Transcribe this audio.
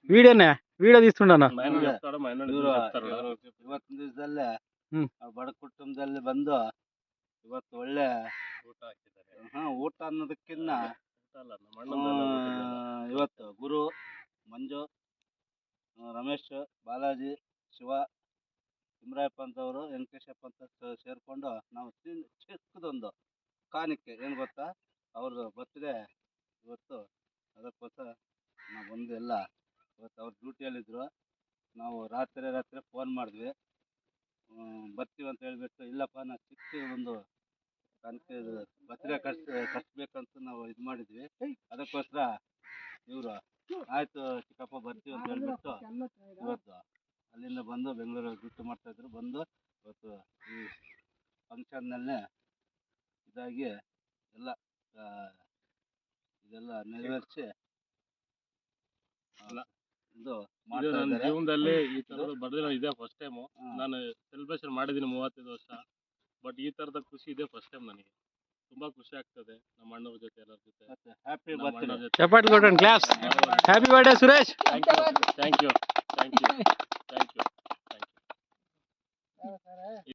వీడియోనే వీడియో తీస్తుండనా ಇವತ್ತಿನ ದಿವಸದಲ್ಲೇ ಹ್ಮ್ ಬಡ ಕುಟುಂಬದಲ್ಲಿ ಬಂದು ಇವತ್ತು ಒಳ್ಳೆ ಊಟ ಹಾಕಿದ್ದಾರೆ. ಊಟ ಅನ್ನೋದಕ್ಕಿನ್ನ ಇವತ್ತು ಗುರು ಮಂಜು ರಮೇಶ್ ಬಾಲಾಜಿ ಶಿವ ತಿಮ್ರಾಯಪ್ಪ ಅಂತವರು ವೆಂಕಟೇಶಪ್ಪ ಅಂತ ಸೇರಿಕೊಂಡು ನಾವು ಚಿಕ್ಕದೊಂದು ಕಾಣಿಕೆ ಏನು ಗೊತ್ತಾ, ಅವ್ರದ್ದು ಬರ್ತ್ಡೇ ಇವತ್ತು. ಅದಕ್ಕೋಸ್ಕರ ನಾವು ಬಂದು ಎಲ್ಲ ಇವತ್ತು ಅವ್ರ ಡ್ಯೂಟಿಯಲ್ಲಿದ್ದರು. ನಾವು ರಾತ್ರಿ ಫೋನ್ ಮಾಡಿದ್ವಿ, ಬರ್ತೀವಿ ಅಂತ ಹೇಳಿಬಿಟ್ಟು. ಇಲ್ಲಪ್ಪ ನಾವು ಚಿಕ್ಕದೊಂದು ಕಾಣಿಕೆ ಬರ್ತ್ಡೇ ಕಟ್ಸ್ಬೇಕಂತ ನಾವು ಇದು ಮಾಡಿದ್ವಿ. ಅದಕ್ಕೋಸ್ಕರ ಇವರು ಆಯಿತು ಚಿಕ್ಕಪ್ಪ ಬರ್ತೀವಿ ಅಂತ ಹೇಳಿಬಿಟ್ಟು ಇವತ್ತು ಅಲ್ಲಿಂದ ಬಂದು ಬೆಂಗಳೂರಲ್ಲಿ ಡ್ಯೂಟಿ ಮಾಡ್ತಾಯಿದ್ರು. ಬಂದು ಇವತ್ತು ಈ ಫಂಕ್ಷನ್ನಲ್ಲೇ ಇದಾಗಿ ಎಲ್ಲ ಇದೆಲ್ಲ ನೆರವೇರಿಸಿ ಇದು ನನ್ನ ಜೀವನದಲ್ಲಿ ಈ ತರದ ಬರ್ದಿರೋ ಇದೇ ಫಸ್ಟ್ ಟೈಮು. ನಾನು ಸೆಲೆಬ್ರೇಷನ್ ಮಾಡಿದ್ದೀನಿ 35 ವರ್ಷ, ಬಟ್ ಈ ತರದ ಖುಷಿ ಇದೆ ಫಸ್ಟ್ ಟೈಮ್ ನನಗೆ. ತುಂಬಾ ಖುಷಿ ಆಗ್ತದೆ ನಮ್ಮ ಅಣ್ಣವ್ರ ಜೊತೆ ಎಲ್ಲರ ಜೊತೆ. Happy birthday. ಚಪ್ಪಾಳೆ ಕೊಟ್ಟನ್ class. Happy birthday Suresh. Thank you.